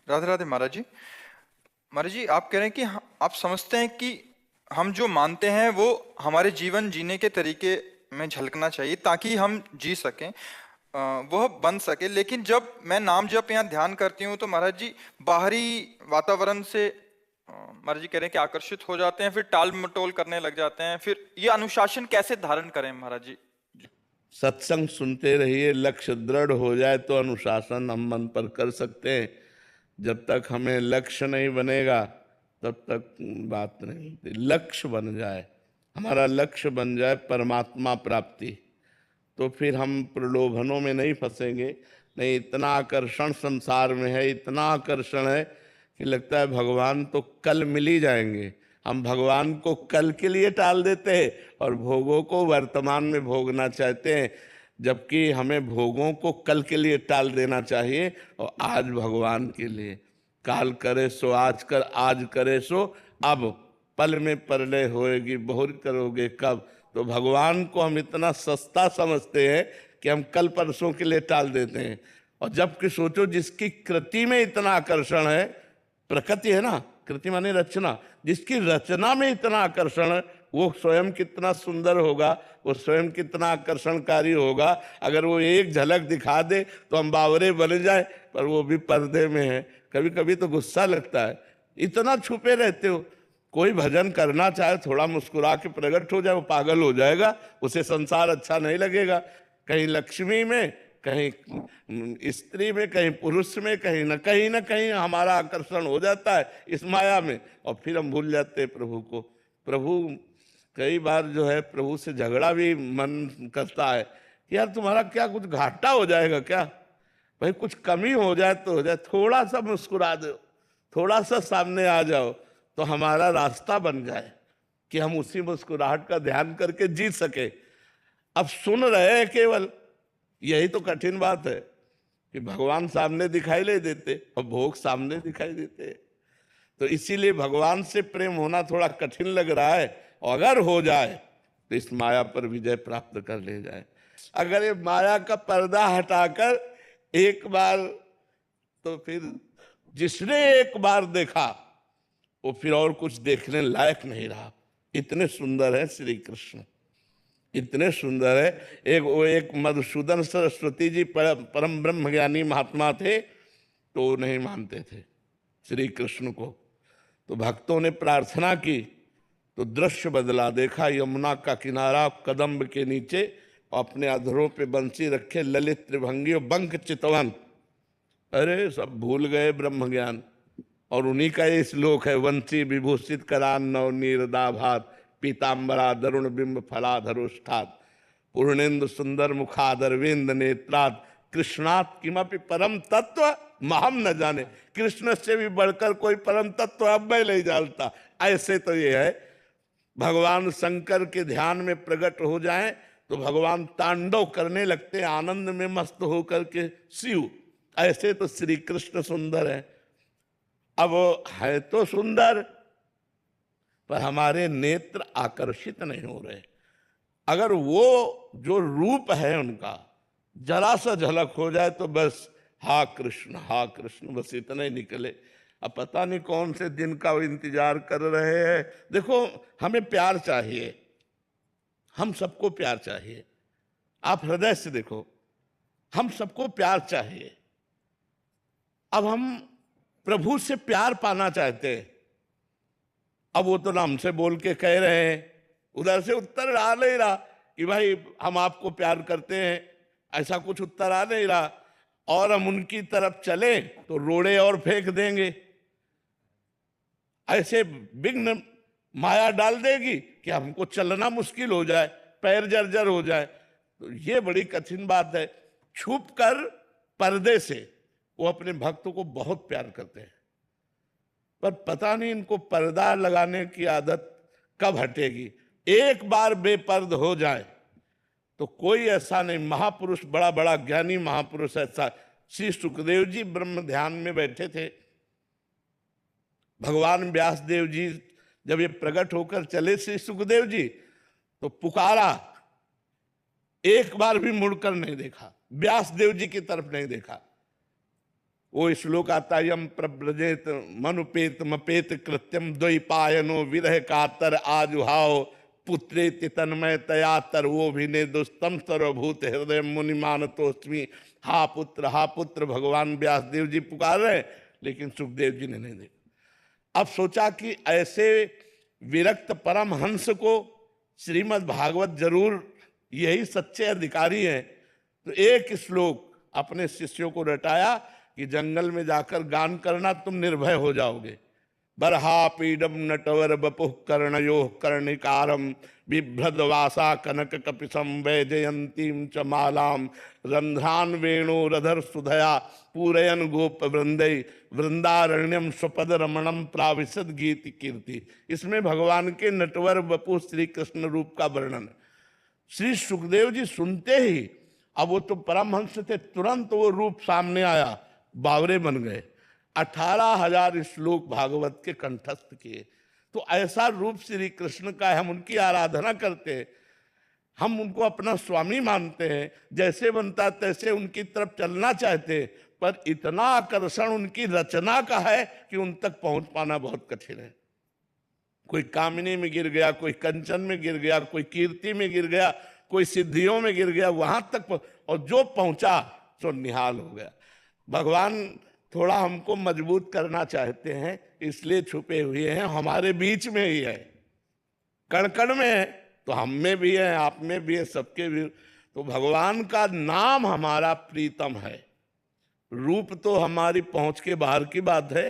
राधे राधे महाराज जी। महाराज जी, आप कह रहे हैं कि आप समझते हैं कि हम जो मानते हैं वो हमारे जीवन जीने के तरीके में झलकना चाहिए ताकि हम जी सकें, वह बन सके। लेकिन जब मैं नाम जप यहाँ ध्यान करती हूँ तो महाराज जी बाहरी वातावरण से महाराज जी कह रहे हैं कि आकर्षित हो जाते हैं, फिर टाल मटोल करने लग जाते हैं। फिर ये अनुशासन कैसे धारण करें महाराज जी? सत्संग सुनते रहिए, लक्ष्य दृढ़ हो जाए तो अनुशासन हम मन पर कर सकते हैं। जब तक हमें लक्ष्य नहीं बनेगा तब तक बात नहीं होती। लक्ष्य बन जाए, हमारा लक्ष्य बन जाए परमात्मा प्राप्ति, तो फिर हम प्रलोभनों में नहीं फंसेंगे। नहीं, इतना आकर्षण संसार में है, इतना आकर्षण है कि लगता है भगवान तो कल मिल ही जाएंगे। हम भगवान को कल के लिए टाल देते हैं और भोगों को वर्तमान में भोगना चाहते हैं, जबकि हमें भोगों को कल के लिए टाल देना चाहिए और आज भगवान के लिए। काल करे सो आज कर, आज करे सो अब, पल में परलय होएगी बहुर करोगे कब। तो भगवान को हम इतना सस्ता समझते हैं कि हम कल परसों के लिए टाल देते हैं। और जबकि सोचो, जिसकी कृति में इतना आकर्षण है, प्रकृति है ना, कृति माने रचना, जिसकी रचना में इतना आकर्षण है वो स्वयं कितना सुंदर होगा, वो स्वयं कितना आकर्षणकारी होगा। अगर वो एक झलक दिखा दे तो हम बावरे बन जाए, पर वो भी पर्दे में है। कभी कभी तो गुस्सा लगता है, इतना छुपे रहते हो। कोई भजन करना चाहे थोड़ा मुस्कुरा के प्रकट हो जाए, वो पागल हो जाएगा, उसे संसार अच्छा नहीं लगेगा। कहीं लक्ष्मी में, कहीं स्त्री में, कहीं पुरुष में, कहीं न कहीं हमारा आकर्षण हो जाता है इस माया में, और फिर हम भूल जाते हैं प्रभु को। प्रभु कई बार जो है प्रभु से झगड़ा भी मन करता है कि यार तुम्हारा क्या कुछ घाटा हो जाएगा क्या, भाई कुछ कमी हो जाए तो हो जाए, थोड़ा सा मुस्कुरा दो, थोड़ा सा सामने आ जाओ तो हमारा रास्ता बन जाए कि हम उसी मुस्कुराहट का ध्यान करके जी सके। अब सुन रहे हैं केवल, यही तो कठिन बात है कि भगवान सामने दिखाई नहीं देते और भोग सामने दिखाई देते। तो इसीलिए भगवान से प्रेम होना थोड़ा कठिन लग रहा है, और अगर हो जाए तो इस माया पर विजय प्राप्त कर ले जाए। अगर ये माया का पर्दा हटाकर एक बार, तो फिर जिसने एक बार देखा वो फिर और कुछ देखने लायक नहीं रहा। इतने सुंदर है श्री कृष्ण, इतने सुंदर है। एक मधुसूदन सरस्वती जी परम ब्रह्म ज्ञानी महात्मा थे, तो वो नहीं मानते थे श्री कृष्ण को। तो भक्तों ने प्रार्थना की तो दृश्य बदला। देखा यमुना का किनारा कदम्ब के नीचे, अपने अधरों पे बंसी रखे ललित त्रिभंगी और बंक चितवन। अरे सब भूल गए ब्रह्म ज्ञान। और उन्हीं का ये श्लोक है, वंशी विभूषित करान नव नीरदाभात पीताम्बरा दरुण बिंब फलाधरुष्ठात पूर्णेन्दु सुंदर मुखादरविंद नेत्रात कृष्णात किमपि परम तत्व महम न जाने। कृष्ण से भी बढ़कर कोई परम तत्व अब मैं नहीं जानता। ऐसे तो ये है, भगवान शंकर के ध्यान में प्रकट हो जाएं तो भगवान तांडव करने लगते, आनंद में मस्त होकर के शिव। ऐसे तो श्री कृष्ण सुंदर है। अब है तो सुंदर, पर हमारे नेत्र आकर्षित नहीं हो रहे। अगर वो जो रूप है उनका जरा सा झलक हो जाए तो बस हा कृष्ण, बस इतना ही निकले। अब पता नहीं कौन से दिन का वो इंतजार कर रहे हैं। देखो, हमें प्यार चाहिए, हम सबको प्यार चाहिए। आप हृदय से देखो, हम सबको प्यार चाहिए। अब हम प्रभु से प्यार पाना चाहते हैं। अब वो तो नाम से बोल के कह रहे हैं, उधर से उत्तर आ नहीं रहा कि भाई हम आपको प्यार करते हैं, ऐसा कुछ उत्तर आ नहीं रहा। और हम उनकी तरफ चले तो रोड़े और फेंक देंगे। ऐसे विघ्न माया डाल देगी कि हमको चलना मुश्किल हो जाए, पैर जर्जर हो जाए। तो ये बड़ी कठिन बात है। छुप कर पर्दे से वो अपने भक्तों को बहुत प्यार करते हैं, पर पता नहीं इनको पर्दा लगाने की आदत कब हटेगी। एक बार बेपर्द हो जाए तो कोई ऐसा नहीं। महापुरुष, बड़ा बड़ा ज्ञानी महापुरुष ऐसा, श्री सुखदेव जी ब्रह्म ध्यान में बैठे थे। भगवान व्यास देव जी जब ये प्रकट होकर चले श्री सुखदेव जी, तो पुकारा, एक बार भी मुड़कर नहीं देखा, व्यास देव जी की तरफ नहीं देखा। वो श्लोक आता है, यम प्रव्रजेत मनुपेत मपेत कृत्यम द्वैपायनो विरह कातर आजुहाव पुत्रेति तन्मय तया तरवो भिने दुस्तम सर्वभूत हृदय मुनि मानतोस्मि। हा पुत्र भगवान व्यासदेव जी पुकार रहे, लेकिन सुखदेव जी ने नहीं देखा। अब सोचा कि ऐसे विरक्त परमहंस को श्रीमद् भागवत जरूर यही सच्चे अधिकारी हैं। तो एक श्लोक अपने शिष्यों को रटाया कि जंगल में जाकर गान करना, तुम निर्भय हो जाओगे। बरहा पीडम नटवर बपुः कर्णयो कर्णिकारम बिभ्रदवासा कनक कपिशम वैजयंतीम च मालाम रंध्रान वेणु रधर सुधया पूरयन गोप वृंदय वृंदारण्यम स्वपद रमणम प्राविशद गीत कीर्ति। इसमें भगवान के नटवर बपु श्री कृष्ण रूप का वर्णन। श्री सुखदेव जी सुनते ही, अब वो तो परमहंस थे, तुरंत वो रूप सामने आया, बावरे बन गए। 18,000 श्लोक भागवत के कंठस्थ किए। तो ऐसा रूप श्री कृष्ण का है, हम उनकी आराधना करते हैं, हम उनको अपना स्वामी मानते हैं, जैसे बनता तैसे उनकी तरफ चलना चाहते हैं, पर इतना आकर्षण उनकी रचना का है कि उन तक पहुंच पाना बहुत कठिन है। कोई कामिनी में गिर गया, कोई कंचन में गिर गया, कोई कीर्ति में गिर गया, कोई सिद्धियों में गिर गया, वहां तक और जो पहुंचा सो निहाल हो गया। भगवान थोड़ा हमको मजबूत करना चाहते हैं, इसलिए छुपे हुए हैं, हमारे बीच में ही है, कण कण में है, तो हम में भी है, आप में भी है, सबके भी। तो भगवान का नाम हमारा प्रीतम है। रूप तो हमारी पहुंच के बाहर की बात है,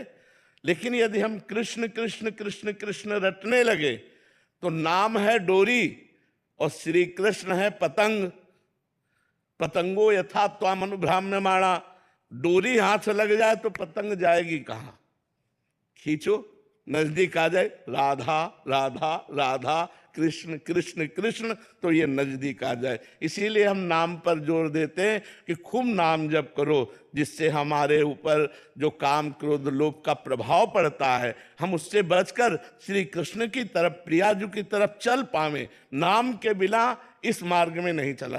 लेकिन यदि हम कृष्ण कृष्ण कृष्ण कृष्ण रटने लगे तो नाम है डोरी और श्री कृष्ण है पतंग। पतंगो यथा त्वाम अनुभ्राम्यमाणा, डोरी हाथ से लग जाए तो पतंग जाएगी कहां? खींचो, नजदीक आ जाए, राधा राधा राधा कृष्ण कृष्ण कृष्ण, तो ये नजदीक आ जाए। इसीलिए हम नाम पर जोर देते हैं कि खूब नाम जप करो, जिससे हमारे ऊपर जो काम क्रोध लोभ का प्रभाव पड़ता है, हम उससे बचकर श्री कृष्ण की तरफ, प्रियाजू की तरफ चल पावे। नाम के बिना इस मार्ग में नहीं चला